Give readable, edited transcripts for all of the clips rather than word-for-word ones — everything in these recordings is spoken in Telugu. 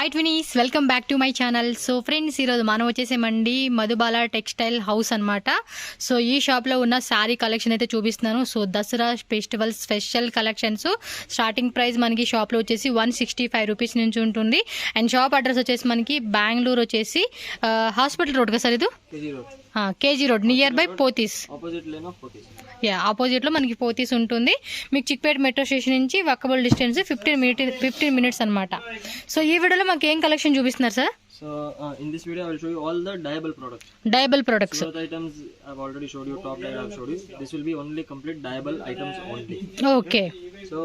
Hi twinnies, welcome back to my channel. So friends, ఈరోజు మనం వచ్చేసేమండి మధుబాల టెక్స్టైల్ హౌస్ అనమాట. సో ఈ షాప్లో ఉన్న శారీ కలెక్షన్ అయితే చూపిస్తున్నాను. So Dasara festival special collections. Starting price మనకి షాప్లో వచ్చేసి 165 రూపీస్ నుంచి ఉంటుంది. అండ్ షాప్ అడ్రస్ వచ్చేసి మనకి బెంగళూరు వచ్చేసి హాస్పిటల్ రోడ్ కదా సార్, ఇది KG road near by Pothys. ఆపోజిట్లో మనకి పోతీస్ ఉంటుంది. మీకు చిక్పేట మెట్రో స్టేషన్ నుంచి వాకబుల్ డిస్టెన్స్ 15 మినిట్స్ అనమాట. సో ఈ వీడియోలో మాకు ఏం కలెక్షన్ చూపిస్తున్నారు sir? So in this video I will show you all the dyeable products. Dyeable products. So the items I've already showed you, top line I've showed you. This will be only complete dyeable items only. Okay. So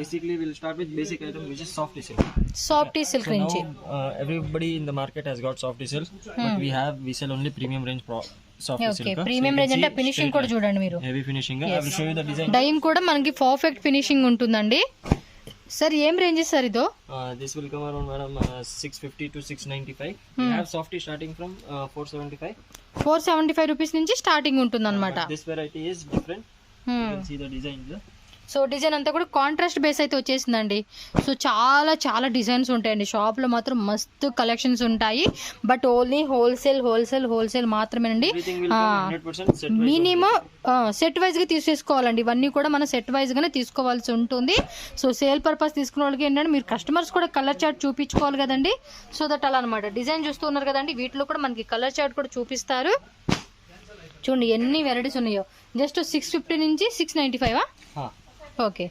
basically we'll start with basic item which is softy silk. Softy silk range. Everybody in the market has got softy silk, but we sell only premium range softy silk. Okay, premium range అంటే ఫినిషింగ్ కూడా చూడండి మీరు. Heavy finishing. I will show you the design. Dyeing కూడా మనకి పర్ఫెక్ట్ ఫినిషింగ్ ఉంటుందండి. సార్ ఏం రేంజెస్ సార్ ఇదో? This will come around madam 650 to 695. We have softy starting from 475. 475 rupees నుంచి స్టార్టింగ్ ఉంటుంది అనమాట. This variety is different. You can see the design here. So design అంతా కూడా కాంట్రాస్ట్ బేస్ అయితే వచ్చేసిందండి. సో చాలా చాలా డిజైన్స్ ఉంటాయండి షాప్లో, మాత్రం మస్తు కలెక్షన్స్ ఉంటాయి. బట్ ఓన్లీ హోల్సేల్ మాత్రమేనండి. మినిమం సెట్ వైజ్గా తీసేసుకోవాలండి. ఇవన్నీ కూడా మనం సెట్ వైజ్గానే తీసుకోవాల్సి ఉంటుంది. సో సేల్ పర్పస్ తీసుకున్న వాళ్ళకి ఏంటంటే మీరు కస్టమర్స్ కూడా కలర్ చార్ట్ చూపించుకోవాలి కదండి. సో దట్ అలా అనమాట. డిజైన్ చూస్తున్నారు కదండి, వీటిలో కూడా మనకి కలర్ చార్ట్ కూడా చూపిస్తారు. చూడండి ఎన్ని వెరైటీస్ ఉన్నాయో. జస్ట్ 650 నుంచి 695. ఓకే,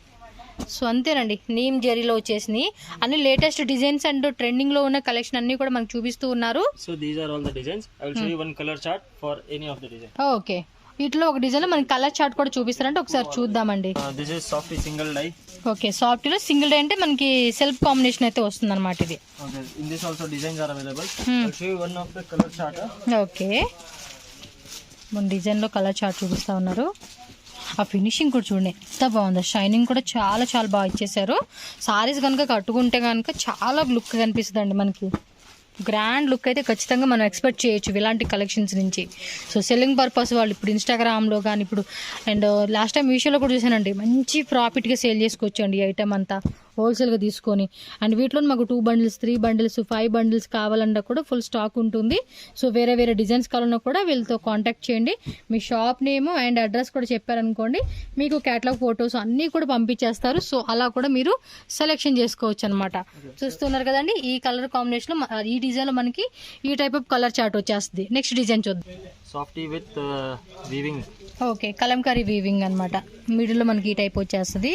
సో అంతేనండి. నీమ్ జెరీలో వచ్చేసినాయి అన్ని లేటెస్ట్ డిజైన్స్ అండ్ ట్రెండింగ్ లో ఉన్న కలెక్షన్ అన్ని కూడా మనకు చూపిస్తూ ఉన్నారు. So these are all the designs. I will show you one colour chart for any of the design. Okay, వీటిలో ఒక డిజైన్ లో మనకి కలర్ చార్ట్ కూడా చూపిస్తారంటే ఒకసారి చూద్దామండి. This is soft single dye. Okay, soft లో సింగిల్ డై అంటే మనకి సెల్ఫ్ కాంబినేషన్ అయితే వస్తుంది అనమాట ఇది. Okay, in this also designs are available. I will show you one of the colour chart. Okay, మన డిజైన్ లో కలర్ చార్ట్ చూపిస్తా ఉన్నారు. ఆ ఫినిషింగ్ కూడా చూడండి ఎంత బాగుంది. షైనింగ్ కూడా చాలా చాలా బాగా ఇచ్చేసారు. సారీస్ కనుక కట్టుకుంటే కనుక చాలా లుక్ కనిపిస్తుందండి మనకి. గ్రాండ్ లుక్ అయితే ఖచ్చితంగా మనం ఎక్స్పెక్ట్ చేయొచ్చు ఇలాంటి కలెక్షన్స్ నుంచి. సో సెల్లింగ్ పర్పస్ వాళ్ళు ఇప్పుడు ఇన్స్టాగ్రామ్లో కానీ ఇప్పుడు అండ్ లాస్ట్ టైం మీషోలో కూడా చూసానండి, మంచి ప్రాఫిట్గా సేల్ చేసుకోవచ్చు అండి ఈ ఐటమ్ అంతా హోల్సేల్గా తీసుకొని. అండ్ వీటిలో మాకు 2 బండిల్స్ 3 బండిల్స్ 5 బండిల్స్ కావాలన్నా కూడా ఫుల్ స్టాక్ ఉంటుంది. సో వేరే డిజైన్స్ కావాలన్నా కూడా వీళ్ళతో కాంటాక్ట్ చేయండి. మీ షాప్ నేమ్ అండ్ అడ్రస్ కూడా చెప్పారనుకోండి, మీకు క్యాటలాగ్ ఫొటోస్ అన్నీ కూడా పంపించేస్తారు. సో అలా కూడా మీరు సెలెక్షన్ చేసుకోవచ్చు అనమాట. చూస్తున్నారు కదండి, ఈ కలర్ కాంబినేషన్లో ఈ డిజైన్లో మనకి ఈ టైప్ ఆఫ్ కలర్ చార్ట్ వచ్చేస్తుంది. నెక్స్ట్ డిజైన్ చూద్దాం. Softy with weaving. Okay, Kalamkari weaving అనమాట. మిడిల్లో మనకి ఈ టైప్ వచ్చేస్తుంది.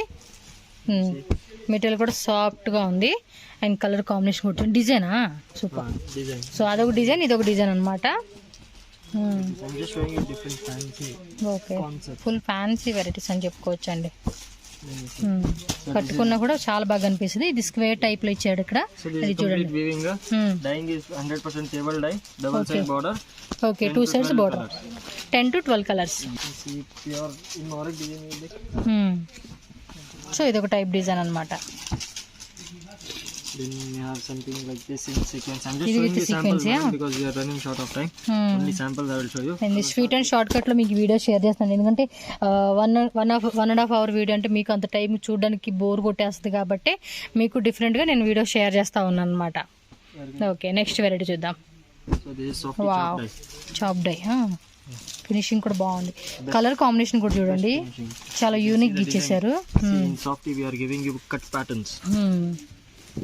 మెటీరియల్ కూడా సాఫ్ట్గా ఉంది అండ్ కలర్ కాంబినేషన్ కూడా డిజైనా సూపర్. సో అదొక డిజైన్, ఇదొక డిజైన్ అనమాట. ఓకే, ఫుల్ ఫ్యాన్సీ వెరైటీస్ అని చెప్పుకోవచ్చు అండి. కట్టుకున్నా కూడా చాలా బాగా అనిపిస్తుంది. ఇది స్క్వేర్ టైప్ లో ఇచ్చాడు ఇక్కడ. ఇది చూడండి. Okay, 2 sides border, 10 to 12 colours. So ఇదొక టైప్ డిజైన్ అనమాట. Then we have something like this in sequence. I'm just showing you samples because we are running short of time. Only samples I will show you. And this sweet and shortcut లో మీకు వీడియో షేర్ చేస్తాను. ఎందుకంటే 1.5 hour వీడియో అంటే మీకు అంత టైం చూడడానికి బోర్ కొట్టేస్తుంది కాబట్టి మీకు డిఫరెంట్గా నేను వీడియో షేర్ చేస్తా ఉన్నాను అనమాట. ఓకే, నెక్స్ట్ వెరైటీ చూద్దాం. So this is soft chop dye. Chop dye. Finishing కూడా బాగుంది. కలర్ కాంబినేషన్ కూడా చూడండి చాలా యూనిక్ ఇచ్చేసారు. In softy we are giving you cut patterns.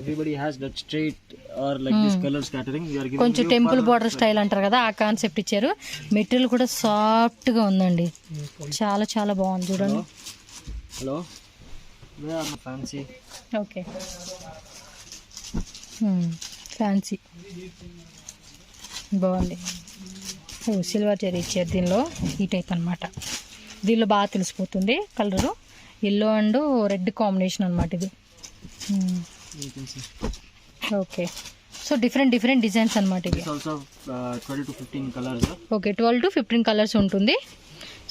Everybody has that straight or like this color scattering. We are giving కొంచెం టెంపుల్ బార్డర్ స్టైల్ అంటారు కదా, ఆ కాన్సెప్ట్ ఇచ్చారు. మెటీరియల్ కూడా సాఫ్ట్ గా ఉందండి, చాలా చాలా బాగుంది చూడండి. Hello fancy. ఓకే, ఫ్యాన్సీ బాగుంది. సిల్వర్ జరీ ఇచ్చారు దీనిలో, ఈ టైప్ అనమాట. దీనిలో బాగా తెలిసిపోతుంది colour. Yellow and red combination అనమాట ఇది. ఓకే, సో డిఫరెంట్ డిజైన్స్ అనమాట ఇది. 12 to 15 colours. Okay, 12 to 15 colours ఉంటుంది.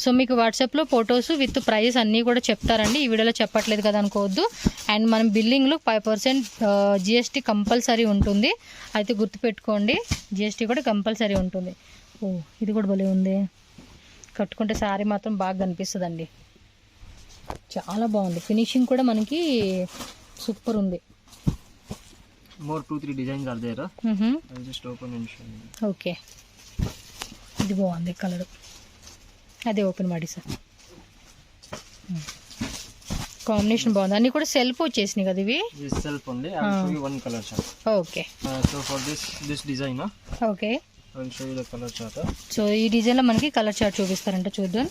సో మీకు వాట్సాప్లో ఫొటోస్ విత్ ప్రైస్ అన్నీ కూడా చెప్తారండి. ఈ వీడియోలో చెప్పట్లేదు కదా అనుకోవద్దు. అండ్ మనం బిల్లింగ్లో 5% జిఎస్టీ కంపల్సరీ ఉంటుంది. అయితే గుర్తుపెట్టుకోండి, జిఎస్టీ కూడా కంపల్సరీ ఉంటుంది. ఓ ఇది కూడా భలే ఉంది. కట్టుకుంటే శారీ మాత్రం బాగా కనిపిస్తుందండి, చాలా బాగుంది. ఫినిషింగ్ కూడా మనకి సూపర్ ఉంది. more 2-3 designs are there. I'll just open and show you. Okay, ఇది బాగుంది కలర్. అదే ఓపెన్ ಮಾಡಿ సార్. కాంబినేషన్ బాగుంది. అన్ని కూడా సెల్ఫ్ వచ్చేసినాయి కదా ఇవి. This self only. I'll show you one color chart. Okay. So for this design, okay, I'll show you the color chart. So ఈ డిజైన్ లో మనకి కలర్ చార్ట్ చూపిస్తారంట, చూద్దాం.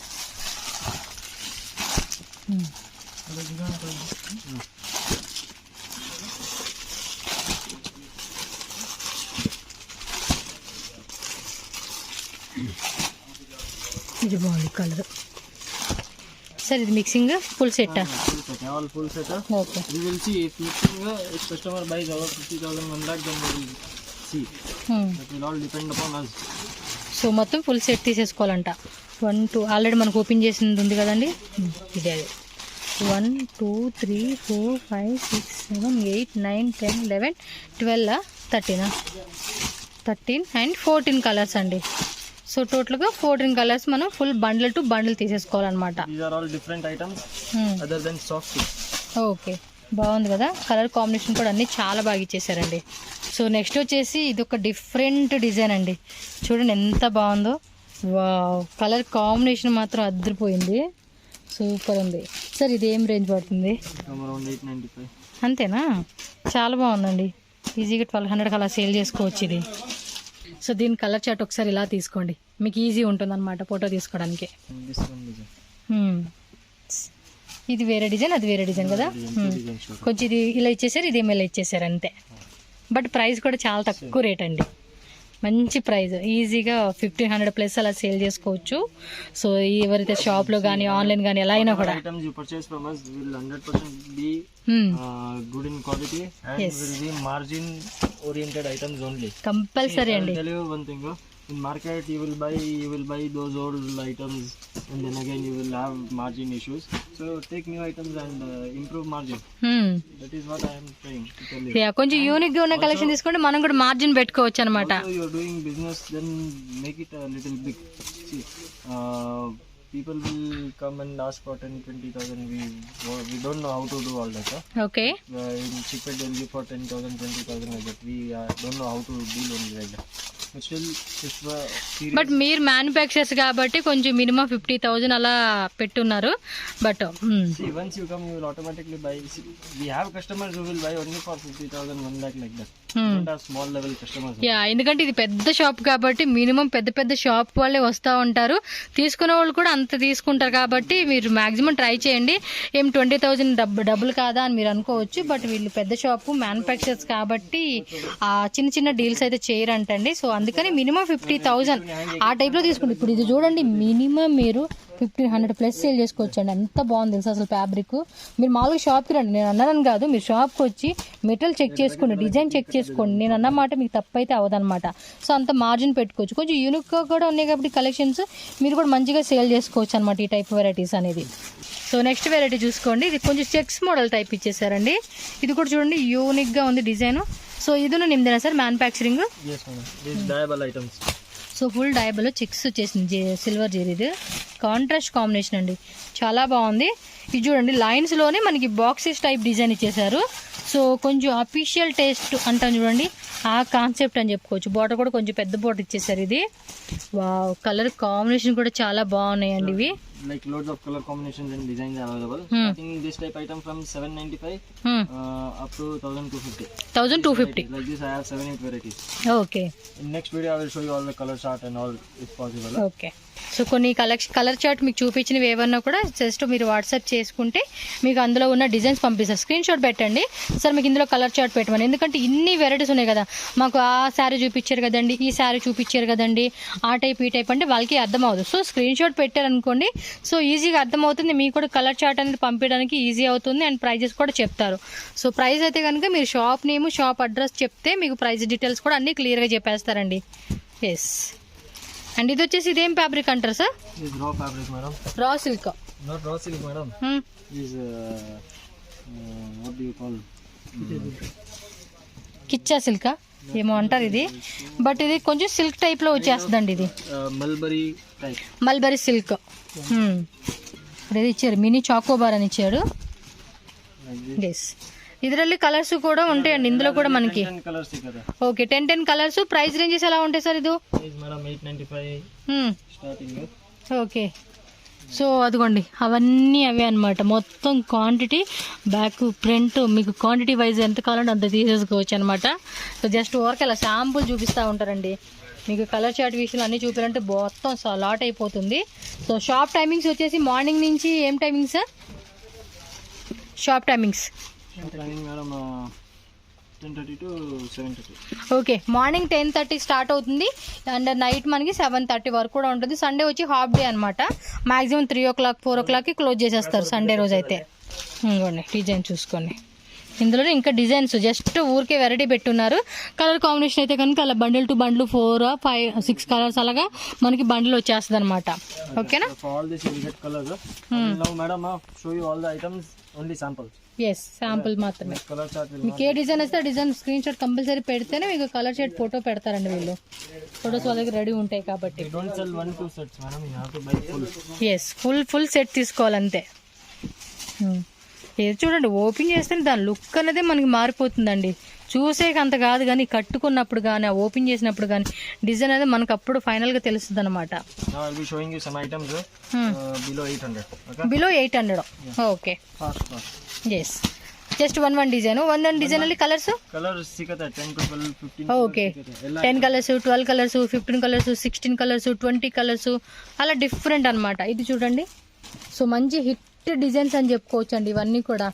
ఇది బాగుంది కలర్. సార్ ఇది mixing full set? All full set. Okay. We will see if mixing, if customer buys over 50,000 1 lakh, then we will see. That will all depend upon us. So మొత్తం ఫుల్ సెట్ తీసేసుకోవాలంట. 1 2 ఆల్రెడీ మనకు ఓపెన్ చేసింది ఉంది కదండి, ఇదే. 1 2 3 4 5 6 7 8 9 10 11 12 13 అండ్ 14 కలర్స్ అండి. సో టోటల్గా 14 కలర్స్ మనం ఫుల్ బండిల్ టు బండిల్ తీసేసుకోవాలన్నమాట. These are all different items other than soft. Okay, బాగుంది కదా కలర్ కాంబినేషన్ కూడా అన్నీ చాలా బాగా ఇచ్చేసారండి. సో నెక్స్ట్ వచ్చేసి ఇది ఒక డిఫరెంట్ డిజైన్ అండి. చూడండి ఎంత బాగుందో. వావ్, కలర్ కాంబినేషన్ మాత్రం అదిరిపోయింది, సూపర్ ఉంది. సార్ ఇది ఏం రేంజ్ పడుతుంది? Around 895. అంతేనా? చాలా బాగుందండి. ఈజీగా 1200 అలా సేల్ చేసుకోవచ్చు ఇది. సో దీని కలర్ చార్ట్ ఒకసారి ఇలా తీసుకోండి, మీకు ఈజీ ఉంటుంది అనమాట ఫోటో తీసుకోవడానికి. This one design. ఇది వేరే డిజైన్, అది వేరే డిజైన్ కదా. కొంచెం ఇది ఇలా ఇచ్చేసారు, ఇది ఏమో ఇలా ఇచ్చేసారు అంతే. బట్ ప్రైస్ కూడా చాలా తక్కువ రేట్ అండి, మంచి ప్రైస్. ఈజీగా 1500 ప్లస్ అలా సేల్ చేసుకోవచ్చు. సో ఎవరైతే షాప్లో కానీ ఆన్లైన్ కానీ ఎలా అయినా కూడా items you purchase from us will 100% be good in quality and will be margin oriented items only. Compulsory అండి. I'll tell you one thing, in market you will buy those old items and then again you will have margin issues. So take new items and improve margin. That is what I am trying to tell you. కొంచెం యూనిక్ గా ఉన్న కలెక్షన్ తీసుకుంటే మనం కూడా మార్జిన్ పెట్టుకోవచ్చు అనమాట. Also you are doing business, then make it a little big. See, people will come and ask for 10-20,000. We don't know how to do all that. Okay. In cheaper they'll give for 10,000, 20,000 like that. We don't know how to deal only like that. But still, if serious. But మీరు మ్యానుఫ్యాక్చర్స్ కాబట్టి కొంచెం మినిమం 50,000 అలా పెట్టున్నారు. But see, once you come, you will automatically buy. See, we have customers who will buy only for 50,000, 1 lakh like that. We don't have small level customers. Yeah, ఎందుకంటే ఇది పెద్ద షాప్ కాబట్టి మినిమం పెద్ద పెద్ద షాప్ వాళ్ళే వస్తూ ఉంటారు, తీసుకునే వాళ్ళు కూడా అంత తీసుకుంటారు. కాబట్టి మీరు మాక్సిమం ట్రై చేయండి. ఏం 20,000 డబ్బులు కాదా అని మీరు అనుకోవచ్చు, బట్ వీళ్ళు పెద్ద షాపు మ్యానుఫ్యాక్చర్స్ కాబట్టి ఆ చిన్న చిన్న డీల్స్ అయితే చేయరంటండి. సో అందుకని మినిమం 50,000 ఆ టైప్లో తీసుకుంటారు. ఇప్పుడు ఇది చూడండి, మినిమం మీరు 1500 ప్లస్ సేల్ చేసుకోవచ్చు అండి. అంత బాగుంది తెలుసు అసలు ఫ్యాబ్రిక్. మీరు మామూలుగా షాప్కి రండి, నేను అన్నానని కాదు, మీరు షాప్కి వచ్చి మెటీరియల్ చెక్ చేసుకోండి, డిజైన్ చెక్ చేసుకోండి. నేను అన్నమాట మీకు తప్పైతే అవదనమాట. సో అంత మార్జిన్ పెట్టుకోవచ్చు. కొంచెం యూనిక్గా కూడా ఉన్నాయి కాబట్టి కలెక్షన్స్ మీరు కూడా మంచిగా సేల్ చేసుకోవచ్చు అనమాట ఈ టైప్ వెరైటీస్ అనేది. సో నెక్స్ట్ వెరైటీ చూసుకోండి, ఇది కొంచెం చెక్స్ మోడల్ టైప్ ఇచ్చేసారండి. ఇది కూడా చూడండి యూనిక్గా ఉంది డిజైన్. సో ఇది నిమ్దేనా sir manufacturing? Yes, madam. These dyeable items. So full dyeable checks వచ్చేసింది, సిల్వర్ జెరీది కాంట్రాస్ట్ కాంబినేషన్ అండి, చాలా బాగుంది. ఇది చూడండి లైన్స్లోనే మనకి బాక్సెస్ టైప్ డిజైన్ ఇచ్చేసారు. సో కొంచెం అఫీషియల్ టేస్ట్ అంటాం చూడండి, ఆ కాన్సెప్ట్ అని చెప్పుకోవచ్చు. బోర్డర్ కూడా కొంచెం పెద్ద బోర్డర్ ఇచ్చేసారు. ఇది వావ్, కలర్ కాంబినేషన్ కూడా చాలా బాగున్నాయండి ఇవి. Like loads of color combinations and designs are available. I think this type item from 795 up to 1250. 1250. Like this I have 7-8 varieties. Okay. In next video I will show you all the color chart and all if possible. Okay. So కొన్ని కలర్ చార్ట్ మీకు చూపించినవి ఏమన్నా కూడా జస్ట్ మీరు వాట్సాప్ చేసుకుంటే మీకు అందులో ఉన్న డిజైన్స్ పంపిస్తారు. స్క్రీన్ షాట్ పెట్టండి సార్, మీకు ఇందులో కలర్ చార్ట్ పెట్టమని. ఎందుకంటే ఇన్ని వెరైటీస్ ఉన్నాయి కదా, మాకు ఆ శారీ చూపించారు కదండి, ఈ శారీ చూపించారు కదండి, ఆ టైప్ ఈ టైప్ అంటే వాళ్ళకి అర్థం అవ్వదు. సో స్క్రీన్ షాట్ పెట్టారనుకోండి, సో ఈజీగా అర్థమవుతుంది, మీకు కూడా కలర్ చార్ట్ అనేది పంపించడానికి ఈజీ అవుతుంది అండ్ ప్రైజెస్ కూడా చెప్తారు. సో ప్రైస్ అయితే కనుక మీరు షాప్ నేమ్, షాప్ అడ్రస్ చెప్తే మీకు ప్రైస్ డీటెయిల్స్ కూడా అన్నీ క్లియర్గా చెప్పేస్తారండి. ఎస్. అండ్ ఇది వచ్చేసి ఇదేం ఫ్యాబ్రిక్ అంటారు sir? This raw fabric, madam. Raw silk. Not raw silk, madam. This what do you call? కిచ్చా సిల్కా ఏమో అంటారు ఇది, బట్ ఇది కొంచెం సిల్క్ టైప్లో వచ్చేస్తుందండి. ఇది Mulberry type. Mulberry silk. ఇది ఇచ్చారు, మినీ చాకోబార్ అని ఇచ్చాడు. Like this. ఎస్. ಇದರಲ್ಲಿ కలర్స్ కూడా ఉంటాయండి ఇందులో కూడా మనకి. 10 కలర్స్ సిక్కదా. Okay 10 colours. ప్రైస్ రేంజెస్ ఎలా ఉంటాయి సార్ ఇది? Price madam 895 starting. Okay so అదిగోండి అవన్నీ అవే అనమాట. మొత్తం క్వాంటిటీ బ్యాక్ ఫ్రంట్ మీకు క్వాంటిటీ వైజ్ ఎంత కావాలంటే అంత తీసేసుకోవచ్చు అనమాట. సో జస్ట్ వర్క్ అలా శాంపుల్ చూపిస్తూ ఉంటారండి. మీకు కలర్ చార్ట్ విషయాలు అన్నీ చూపించాలంటే మొత్తం లాట్ అయిపోతుంది. సో షాప్ టైమింగ్స్ వచ్చేసి మార్నింగ్ నుంచి ఏం timings sir? Shop timings madam 10:30 to 7:30. Okay morning 10:30 start అవుతుంది అండ్ నైట్ మనకి 7:30 వరకు కూడా ఉంటుంది. సండే వచ్చి హాఫ్ డే అనమాట. మ్యాక్సిమం 3 o'clock 4 o'clockకి క్లోజ్ చేసేస్తారు సండే రోజు అయితే. ఇంకోండి డిజైన్ చూసుకోండి. ఇందులో ఇంకా డిజైన్స్ జస్ట్ ఊరికే వెరైటీ పెట్టున్నారు. కలర్ కాంబినేషన్ అయితే కనుక అలా బండిల్ టు బండ్లు 4, 5, 6 కలర్స్ అలాగా మనకి బండిల్ వచ్చేస్తుంది అనమాట. ఓకేనా? ఎస్ శాంపుల్ మాత్రమే. మీకు ఏ డిజైన్ వస్తే ఆ డిజైన్ స్క్రీన్ షాట్ కంపల్సరీ పెడితేనే మీకు కలర్ షాట్ ఫోటో పెడతారండి వీళ్ళు. ఫొటోస్ వాళ్ళ దగ్గర రెడీ ఉంటాయి కాబట్టి. ఎస్ ఫుల్ సెట్ తీసుకోవాలంతే. ఇది చూడండి ఓపెన్ చేస్తే దాని లుక్ అనేది మనకి మారిపోతుందండి. చూసేక అంత కాదు కానీ కట్టుకున్నప్పుడు కానీ ఓపెన్ చేసినప్పుడు కానీ డిజైన్ అనేది మనకు అప్పుడు ఫైనల్గా తెలుస్తుంది అనమాట. Below 800. Okay yes just one design ಅಲ್ಲಿ కలర్స్ ಸಿಗುತ್ತೆ 10 to 12 15. Okay 10 colours 12 colours 15 colours 16 colours 20 colours అలా డిఫరెంట్ అనమాట. ఇది చూడండి. సో మంచి హిట్ డిజైన్స్ అని చెప్పుకోవచ్చు అండి. ఇవన్నీ కూడా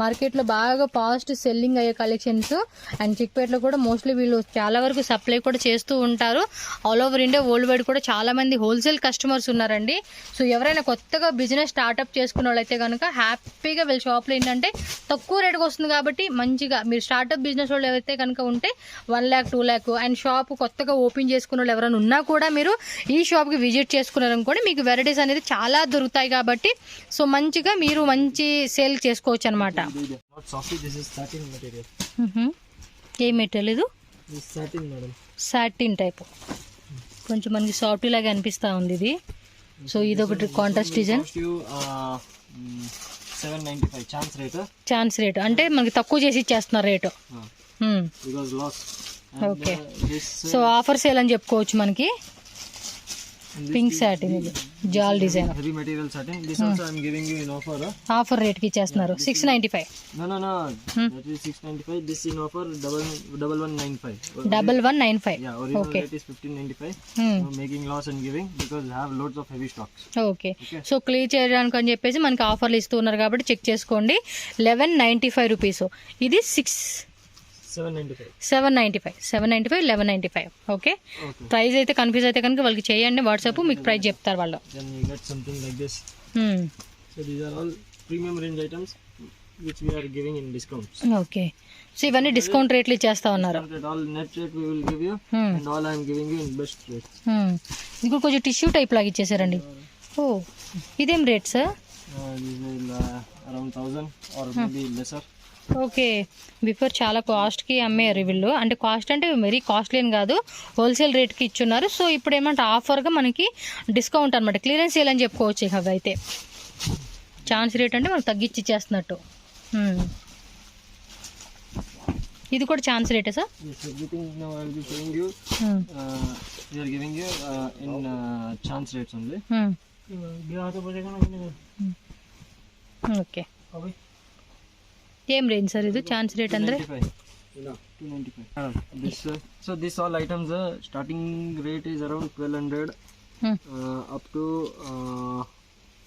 మార్కెట్లో బాగా ఫాస్ట్ సెల్లింగ్ అయ్యే కలెక్షన్స్. అండ్ చిక్పేటలో కూడా మోస్ట్లీ వీళ్ళు చాలా వరకు సప్లై కూడా చేస్తూ ఉంటారు. All over India world wide కూడా చాలా మంది హోల్సేల్ కస్టమర్స్ ఉన్నారండి. సో ఎవరైనా కొత్తగా బిజినెస్ స్టార్ట్అప్ చేసుకున్న వాళ్ళైతే కనుక హ్యాపీగా వీళ్ళ షాప్లో ఏంటంటే తక్కువ రేటుకి వస్తుంది కాబట్టి మంచిగా మీరు స్టార్ట్అప్ బిజినెస్ వాళ్ళు ఎవరైతే కనుక ఉంటే 1 lakh 2 lakh అండ్ షాప్ కొత్తగా ఓపెన్ చేసుకున్న వాళ్ళు ఎవరైనా ఉన్నా కూడా మీరు ఈ షాప్కి విజిట్ చేసుకున్నారనుకోండి మీకు వెరైటీస్ అనేది చాలా దొరుకుతాయి కాబట్టి సో మంచిగా మీరు మంచి సేల్ చేసుకోవచ్చు అనమాట. ఏ మెటీరియల్ ఇది? సాటిన్ టైప్ కొంచెం మనకి సాఫ్ట్ లాగా అనిపిస్తా ఉంది ఇది. సో ఇది ఒకటి కాంట్రాస్ట్ డిజైన్ 795 ఛాన్స్ రేట్ అంటే మనకి తక్కువ చేసి ఇచ్చేస్తున్నారు rate. Okay so offer sale అని చెప్పుకోవచ్చు మనకి. పింక్ సాటిన్ ఇది జాల్ design heavy material satin. This also I am giving you in offer. Offer rate కి ఇచ్చేస్తున్నారు 695. No that is 695. This in offer 1195. 1195. Yeah, original okay. rate is 1595. No making loss and giving because I have loads of heavy stocks. Okay so clear చేయడానికి అని చెప్పేసి మనకి ఆఫర్లు ఇస్తూ ఉన్నారు కాబట్టి చెక్ చేసుకోండి. 1195 రూపీస్. ఇది 795 1195. ఓకే ప్రైస్ అయితే కన్ఫ్యూజ్ అయితే కనుక వాళ్ళకి చేయండి వాట్సాప్ మీకు ప్రైస్ చెప్తారు వాళ్ళు. ఓకే సో ఇవన్నీ డిస్కౌంట్ రేట్లు ఇచ్చేస్తా ఉన్నారు. ఇది కొంచెం టిష్యూ టైప్ లాగా ఇచ్చేసారండి. ఓ ఇదేం రేట్ సార్? ఓకే బిఫోర్ చాలా కాస్ట్కి అమ్మేయారు వీళ్ళు. అంటే కాస్ట్ అంటే వెరీ కాస్ట్లీ అని కాదు హోల్సేల్ రేట్కి ఇచ్చున్నారు. సో ఇప్పుడు ఏమంటే ఆఫర్గా మనకి డిస్కౌంట్ అనమాట క్లియరెన్స్ సేల్ అని చెప్పుకోవచ్చు. ఇక అవి అయితే ఛాన్స్ రేట్ అంటే మనకు తగ్గించి ఇచ్చేస్తున్నట్టు. ఇది కూడా ఛాన్స్ రేటే సార్? ఓకే ఏం రేంజ్ సార్ ఇది ఛాన్స్ రేట్ ಅಂದ್ರೆ? 295. So this all items starting rate is around 1200 up to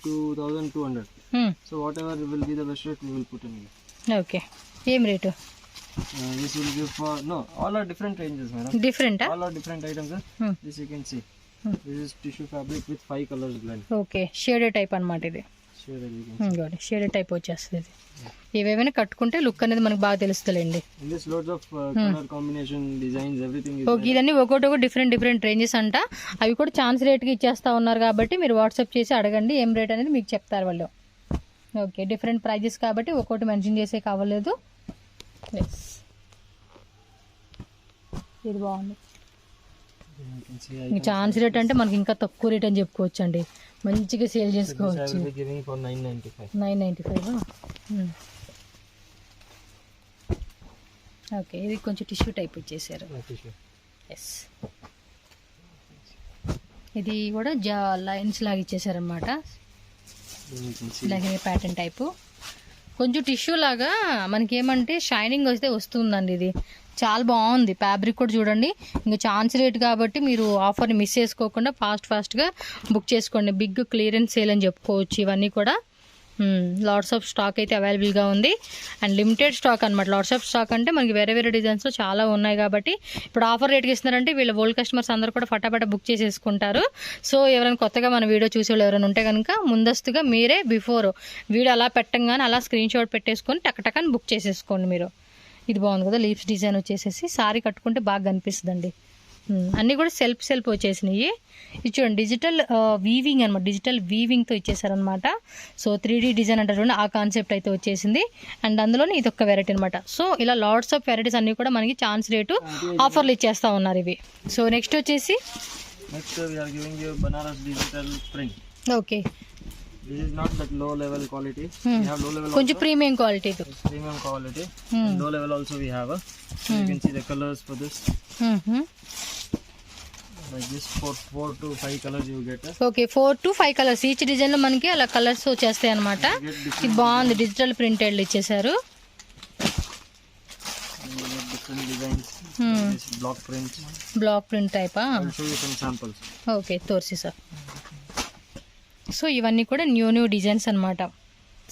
2200. So whatever will be the best rate we will put in here. Okay ఏం rate? This will give for all are different ranges madam. Different all are different items. This you can see. This is tissue fabric with 5 colors blend. Okay shaded type అన్నమాట ఇది. షేడెడ్ టైప్ వచ్చేస్తుంది. ఇది ఏవేమైనా కట్టుకుంటే లుక్ అనేది మనకు బాగా తెలుస్తుందండి. ఇదన్నీ ఒక్కొక్కటి డిఫరెంట్ రేంజెస్ అంట. అవి కూడా ఛాన్స్ రేట్కి ఇచ్చేస్తా ఉన్నారు కాబట్టి మీరు వాట్సాప్ చేసి అడగండి ఏం రేట్ అనేది మీకు చెప్తారు వాళ్ళు. ఓకే డిఫరెంట్ ప్రైజెస్ కాబట్టి ఒక్కొక్కటి మెన్షన్ చేసే కావలేదు. ఇది బాగుంది. ఛాన్స్ రేట్ అంటే మనకి ఇంకా తక్కువ రేట్ అని చెప్పుకోవచ్చు అండి. మంచిగా సేల్ చేసుకోవచ్చు. 995 ఓకే, ఇది కొంచెం టిష్యూ టైప్ ఇచ్చేసారు. tissue. ఎస్, ఇది కూడా లైన్స్ లాగా ఇచ్చేసారనమాట. Then you can see lehariya pattern type. కొంచెం టిష్యూ లాగా మనకి ఏమంటే షైనింగ్ వస్తే వస్తుందండి. ఇది చాలా బాగుంది. ఫ్యాబ్రిక్ కూడా చూడండి. ఇంకా ఛాన్స్ రేట్ కాబట్టి మీరు ఆఫర్ని మిస్ చేసుకోకుండా ఫాస్ట్గా బుక్ చేసుకోండి. బిగ్ క్లియరెన్స్ సేల్ అని చెప్పుకోవచ్చు. ఇవన్నీ కూడా లాట్స్ ఆఫ్ స్టాక్ అయితే అవైలబుల్గా ఉంది. అండ్ లిమిటెడ్ స్టాక్ అనమాట. లాట్స్ ఆఫ్ స్టాక్ అంటే మనకి వేరే వేరే డిజైన్స్లో చాలా ఉన్నాయి కాబట్టి ఇప్పుడు ఆఫర్ రేట్కి ఇస్తున్నారంటే వీళ్ళ ఓల్డ్ కస్టమర్స్ అందరూ కూడా ఫటాఫట బుక్ చేసేసుకుంటారు. సో ఎవరైనా కొత్తగా మన వీడియో చూసే వాళ్ళు ఎవరైనా ఉంటే కనుక ముందస్తుగా మీరే బిఫోర్ వీడియో అలా పెట్టంగానే అలా స్క్రీన్ షాట్ పెట్టేసుకొని టకటకని బుక్ చేసేసుకోండి మీరు. ఇది బాగుంది కదా, లీవ్స్ డిజైన్ వచ్చేసేసి సారీ కట్టుకుంటే బాగా కనిపిస్తుందండి. అన్నీ కూడా సెల్ఫ్ వచ్చేసినాయి. ఇది చూడండి, డిజిటల్ వీవింగ్ అనమాట. డిజిటల్ వీవింగ్తో ఇచ్చేసారనమాట. సో 3D డిజైన్ అంటారు చూడండి, ఆ కాన్సెప్ట్ అయితే వచ్చేసింది. అండ్ అందులోనే ఇది ఒక వెరైటీ అనమాట. సో ఇలా లాట్స్ ఆఫ్ వెరైటీస్ అన్నీ కూడా మనకి ఛాన్స్ రేటు ఆఫర్లు ఇచ్చేస్తూ ఉన్నారు ఇవి. సో నెక్స్ట్ వచ్చేసి next we are giving you Banaras digital print. Okay, This is not that low level quality. We have low level కొంచెం premium quality. premium quality. Low level also we have. So you can see the colors for this. Like this 4 to 5 colors you get. Okay, 4 to 5 colours each design లో మనకి అలా కలర్స్ వచ్చేస్తాయి అనమాట. ఇది బాగుంది, డిజిటల్ ప్రింటెడ్ ఇచ్చేసారు. Different designs. This block print. Block print టైపా? I'll show you some samples. Okay, తోర్సి సార్. సో ఇవన్నీ కూడా న్యూ డిజైన్స్ అనమాట.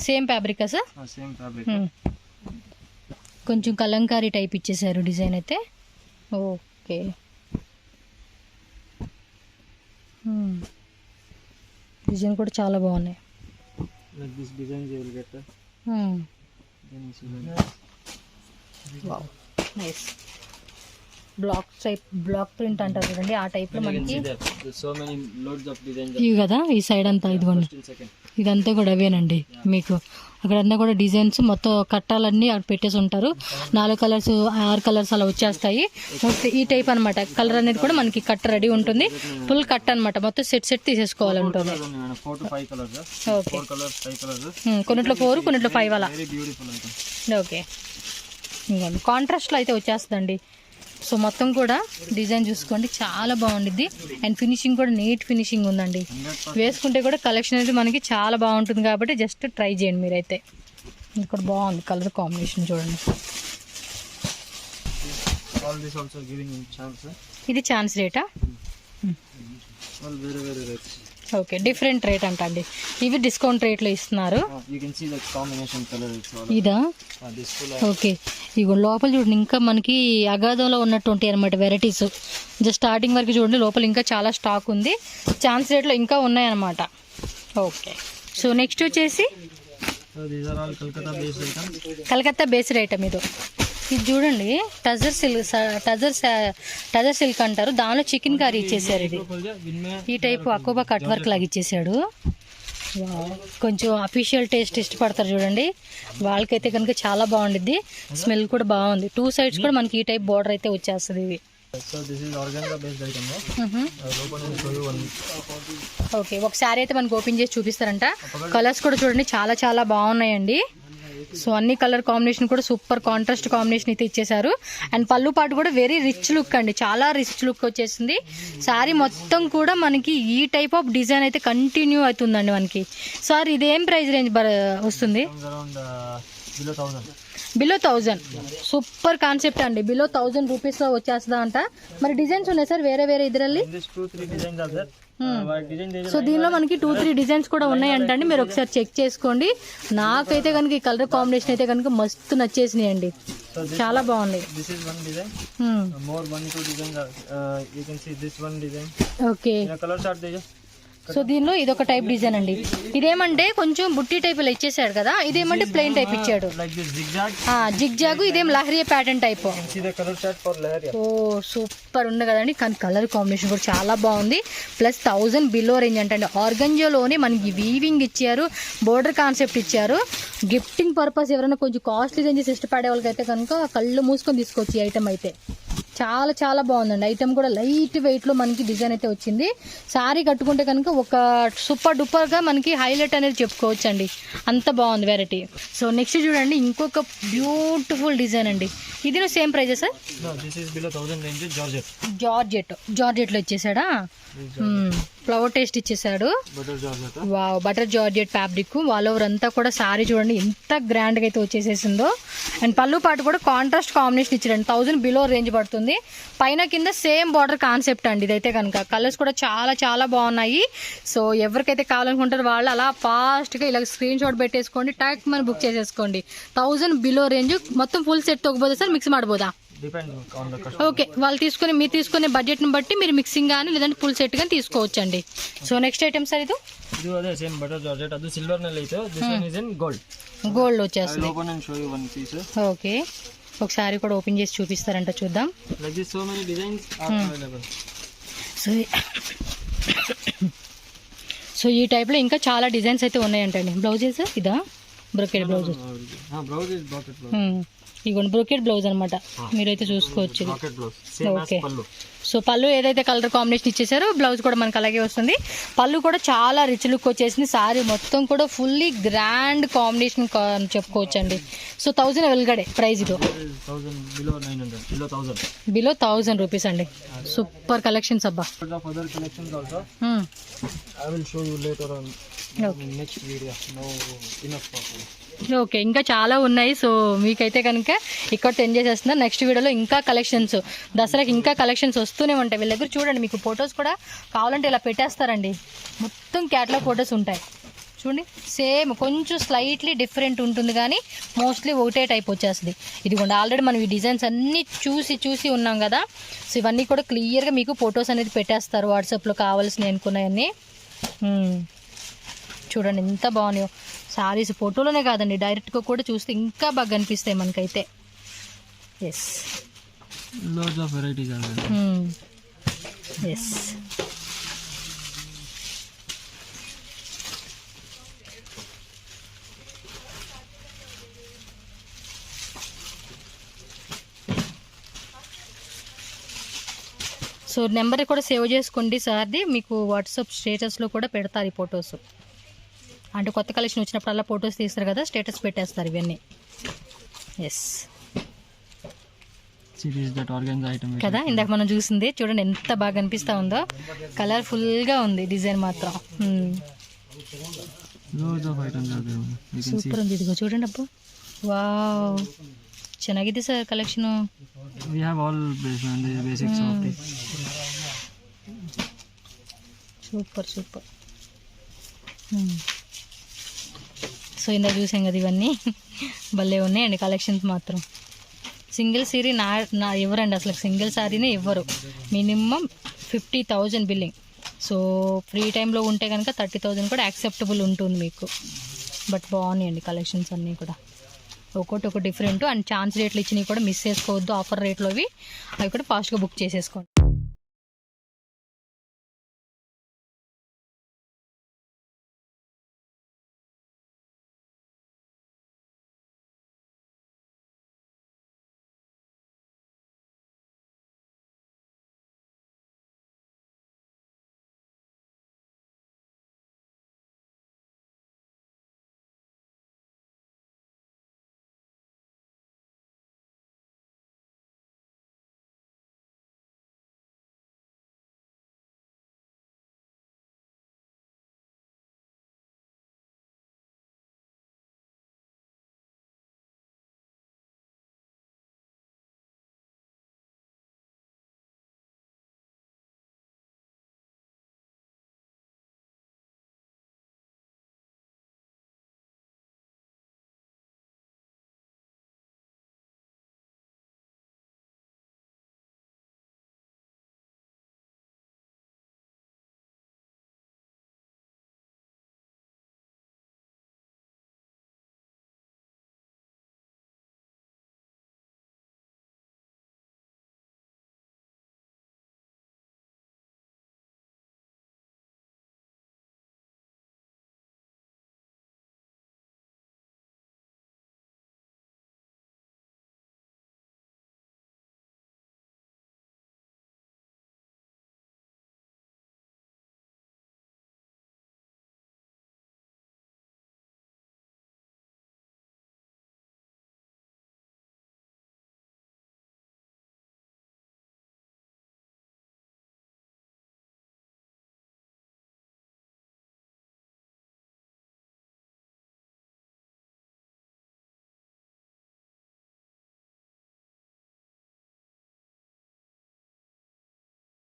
సేమ్ ఫ్యాబ్రికా సార్? Same fabric. కొంచెం కలంకారీ టైప్ ఇచ్చేసారు డిజైన్ అయితే. ఓకే, డిజైన్ కూడా చాలా బాగున్నాయి. Like this designs you will get. Then you see wow, nice. Block print అంటారు చూడండి, ఆ టైప్ లో మనకి there's so many loads of designs. ఇవి కదా ఈ సైడ్ అంతా, ఇదిగోండి First and second. ఇదంతా కూడా అవేనండి. మీకు అక్కడంతా కూడా డిజైన్స్ మొత్తం కట్టాలన్నీ అక్కడ పెట్టేసి ఉంటారు. 4 కలర్స్ 6 కలర్స్ అలా వచ్చేస్తాయి. ఈ టైప్ అనమాట. కలర్ అనేది కూడా మనకి కట్ రెడీ ఉంటుంది. ఫుల్ కట్ అనమాట. మొత్తం సెట్ తీసేసుకోవాలంటుంది. 4 to 5 colors. Okay, 4 colors, 5 colors. కొన్నిట్లో 4 కొన్నిట్లో 5 అలా. Very beautiful item. ఓకే, ఇంకోండి కాంట్రాస్ట్లో అయితే వచ్చేస్తుందండి. సో మొత్తం కూడా డిజైన్ చూసుకోండి, చాలా బాగుండిద్ది. అండ్ ఫినిషింగ్ కూడా నీట్ ఫినిషింగ్ ఉందండి. వేసుకుంటే కూడా కలెక్షన్ అనేది మనకి చాలా బాగుంటుంది కాబట్టి జస్ట్ ట్రై చేయండి మీరైతే. ఇది కూడా బాగుంది, కలర్ కాంబినేషన్ చూడండి. All this also giving in chance. ఇది ఛాన్స్ రేటా? All very rich. Okay, different rate అంట అండి. ఇవి డిస్కౌంట్ రేట్లో ఇస్తున్నారు. You can see the combination color. It's all. ఇదా? This full. ఓకే, ఇగో లోపల చూడండి, ఇంకా మనకి అగాధంలో ఉన్నట్టు ఉంటాయి అనమాట వెరైటీస్. జస్ట్ స్టార్టింగ్ వరకు చూడండి, లోపల ఇంకా చాలా స్టాక్ ఉంది. ఛాన్స్ రేట్లో ఇంకా ఉన్నాయన్నమాట. ఓకే, సో నెక్స్ట్ వచ్చేసి So these are all Kolkata based items. Calcutta based item ఇది. ఇది చూడండి, టజర్ సిల్క్ అంటారు. దానిలో చికెన్ కర్రీ ఇచ్చేసారు. ఇది ఈ టైపు అకోబా కట్ వర్క్ లాగా ఇచ్చేసాడు. కొంచెం అఫీషియల్ టేస్ట్ ఇష్టపడతారు చూడండి, వాళ్ళకైతే కనుక చాలా బాగుండిద్ది. స్మెల్ కూడా బాగుంది. 2 సైడ్స్ కూడా మనకి ఈ టైప్ బార్డర్ అయితే వచ్చేస్తుంది. ఇవి So this is organza based item. I'll open and show you one. Okay, ఒక శారీ అయితే మనకు ఓపెన్ చేసి చూపిస్తారంట. కలర్స్ కూడా చూడండి, చాలా బాగున్నాయండి. సో అన్ని కలర్ కాంబినేషన్ కూడా సూపర్ కాంట్రాస్ట్ కాంబినేషన్ అయితే ఇచ్చేసారు. అండ్ పళ్ళు పాటు కూడా వెరీ రిచ్ లుక్ అండి, చాలా రిచ్ లుక్ వచ్చేసింది. శారీ మొత్తం కూడా మనకి ఈ టైప్ ఆఫ్ డిజైన్ అయితే కంటిన్యూ అవుతుందండి మనకి. సార్ ఇదేం ప్రైస్ రేంజ్ వస్తుంది? Around below 1000. Below 1000. Super concept అండి. బిలో 1000 రూపీస్లో వచ్చేస్తుందా అంట. మరి డిజైన్స్ ఉన్నాయి సార్ వేరే ఇద్దರಲ್ಲಿ? This 2-3 designs are there. So దీనిలో మనకి 2-3 డిజైన్స్ కూడా ఉన్నాయంట అండి. మీరు ఒకసారి చెక్ చేసుకోండి. నాకైతే కనుక ఈ కలర్ కాంబినేషన్ అయితే కనుక మస్తు నచ్చేసినాయండి, చాలా బాగుంది. This is one design. More 1-2 designs are. You can see this one design. Okay, In a color chart there. So దీనిలో ఇదొక టైప్ డిజైన్ అండి. ఇదేమంటే కొంచెం బుట్టి టైప్ ఇలా ఇచ్చేసాడు కదా, ఇదేమంటే ప్లెయిన్ టైప్ ఇచ్చాడు. Like this zigzag. Zigzag, ఇదేం Lahariya pattern type. See the color chart for Lahariya. ఓ సూపర్ ఉంది కదండి. కానీ కలర్ కాంబినేషన్ కూడా చాలా బాగుంది. ప్లస్ 1000 బిలో రేంజ్ అంటే ఆర్గంజోలోనే మనకి వీవింగ్ ఇచ్చారు, బోర్డర్ కాన్సెప్ట్ ఇచ్చారు. గిఫ్టింగ్ పర్పస్ ఎవరైనా కొంచెం కాస్ట్లీ రేంజెస్ ఇష్టపడే వాళ్ళకైతే కనుక కళ్ళు మూసుకొని తీసుకోవచ్చు ఈ ఐటమ్ అయితే. చాలా చాలా బాగుందండి. ఐటమ్ కూడా లైట్ వెయిట్లో మనకి డిజైన్ అయితే వచ్చింది. శారీ కట్టుకుంటే కనుక ఒక సూపర్ డూపర్గా మనకి హైలైట్ అనేది చెప్పుకోవచ్చు అండి, అంత బాగుంది వెరైటీ. సో నెక్స్ట్ చూడండి ఇంకొక బ్యూటిఫుల్ డిజైన్ అండి. ఇది సేమ్ ప్రైజెస్ సార్? జార్జెట్లో ఇచ్చేసాడా? ఫ్లవర్ టేస్ట్ ఇచ్చేసాడు. Wow, butter georgette fabric all over అంతా కూడా సారీ చూడండి ఎంత గ్రాండ్గా అయితే వచ్చేసేసిందో. అండ్ పళ్ళు పాటు కూడా కాంట్రాస్ట్ కాంబినేషన్ ఇచ్చాడండి. 1000 బిలో రేంజ్ పడుతుంది. పైన కింద సేమ్ బార్డర్ కాన్సెప్ట్ అండి ఇదైతే కనుక. కలర్స్ కూడా చాలా చాలా బాగున్నాయి. సో ఎవరికైతే కావాలనుకుంటారో వాళ్ళు అలా ఫాస్ట్గా ఇలా స్క్రీన్ షాట్ పెట్టేసుకోండి, ట్యాక్ మన బుక్ చేసేసుకోండి. 1000 బిలో రేంజ్. మొత్తం ఫుల్ సెట్ తగ్గబోదా సార్, మిక్స్ ಮಾಡ್ಬೋದಾ? ఓకే, వాళ్ళు మీరు తీసుకునే బడ్జెట్ని బట్టి మీరు మిక్సింగ్ కానీ లేదంటే ఫుల్ సెట్ కానీ తీసుకోవచ్చు అండి. సో నెక్స్ట్ ఐటమ్ సార్ ఇది ಅದೇ ಸೇಮ್ ಬಟರ್ ಜಾರ್ಜೆಟ್, ಅದು ಸಿಲ್ವರ್ ನಲ್ಲಿ ಐತೆ. This one is in gold. Gold వచ్చేస్తుంది. Open and show you one piece. Okay, ఒకసారి కూడా ఓపెన్ చేసి చూపిస్తారంట, చూద్దాం. Like this so many designs are available. So ఈ టైప్లో ఇంకా చాలా డిజైన్స్ అయితే ఉన్నాయంటండి. బ్లౌజెస్ ఇదా? Brocade blouses. Blouse is brocade blouse. ఇగోండి బ్రోకెడ్ బ్లౌజ్ అనమాట, మీరైతే చూసుకోవచ్చు. ఓకే, పల్లు. సో పళ్ళు ఏదైతే కలర్ కాంబినేషన్ ఇచ్చేసారో బ్లౌజ్ కూడా మనకు అలాగే వస్తుంది. పళ్ళు కూడా చాలా రిచ్ లుక్ వచ్చేసింది. సారీ మొత్తం కూడా ఫుల్లీ గ్రాండ్ కాంబినేషన్ చెప్పుకోవచ్చు అండి. సో 1000 వెల్గడే ప్రైస్ ఇది. బిలో 1000 రూపీస్ అండి. సూపర్ కలెక్షన్స్ అబ్బా. ఓకే, ఇంకా చాలా ఉన్నాయి. సో మీకైతే కనుక ఇక్కడ ఎంజాయ్ చేస్తున్నారు. నెక్స్ట్ వీడియోలో ఇంకా కలెక్షన్స్, దసరాకి ఇంకా కలెక్షన్స్ వస్తూనే ఉంటాయి వీళ్ళ దగ్గర. చూడండి, మీకు ఫొటోస్ కూడా కావాలంటే ఇలా పెట్టేస్తారండి. మొత్తం క్యాటలాగ్ ఫొటోస్ ఉంటాయి చూడండి. సేమ్ కొంచెం స్లైట్లీ డిఫరెంట్ ఉంటుంది కానీ మోస్ట్లీ ఒకటే టైప్ వచ్చేస్తుంది. ఇదిగోండి, ఆల్రెడీ మనం ఈ డిజైన్స్ అన్నీ చూసి ఉన్నాం కదా. సో ఇవన్నీ కూడా క్లియర్గా మీకు ఫొటోస్ అనేది పెట్టేస్తారు వాట్సాప్లో కావాల్సినవి అనుకున్నాయన్నీ. చూడండి ఎంత బాగున్నాయో సారీస్. ఫోటోలోనే కాదండి, డైరెక్ట్గా కూడా చూస్తే ఇంకా బాగా కనిపిస్తాయి మనకైతే. Yes, loads of varieties are there. Yes. So number కూడా సేవ్ చేసుకోండి సార్ది. మీకు వాట్సాప్ స్టేటస్లో కూడా పెడతారు ఈ ఫొటోస్. అంటే కొత్త కలెక్షన్ వచ్చినప్పుడు అలా ఫొటోస్ తీస్తారు కదా, స్టేటస్ పెట్టేస్తారు ఇవన్నీ. ఎస్ కదా, ఇందాక మనం చూసింది చూడండి ఎంత బాగా అనిపిస్తూ ఉందో. కలర్ఫుల్గా ఉంది డిజైన్ మాత్రం. సూపర్ ఉంది. ఇదిగో చూడండి అబ్బా, వావ్ ಚೆನ್ನಾಗಿದೆ sir collection. We have all basics of it. Super. So ఇందా చూసాం కదా, ఇవన్నీ భలే ఉన్నాయండి కలెక్షన్స్ మాత్రం. సింగిల్ సారీ నా ఇవ్వరండి అసలు, సింగిల్ సారీనే ఇవ్వరు. Minimum 50,000 billing. సో ఫ్రీ టైంలో ఉంటే కనుక 30,000 కూడా యాక్సెప్టబుల్ ఉంటుంది మీకు. బట్ బాగున్నాయండి కలెక్షన్స్ అన్నీ కూడా, ఒక్కొక్కటి డిఫరెంట్. అండ్ ఛాన్స్ రేట్లు ఇచ్చినవి కూడా మిస్ చేసుకోవద్దు. ఆఫర్ రేట్లు అవి కూడా ఫాస్ట్గా బుక్ చేసేసుకోండి.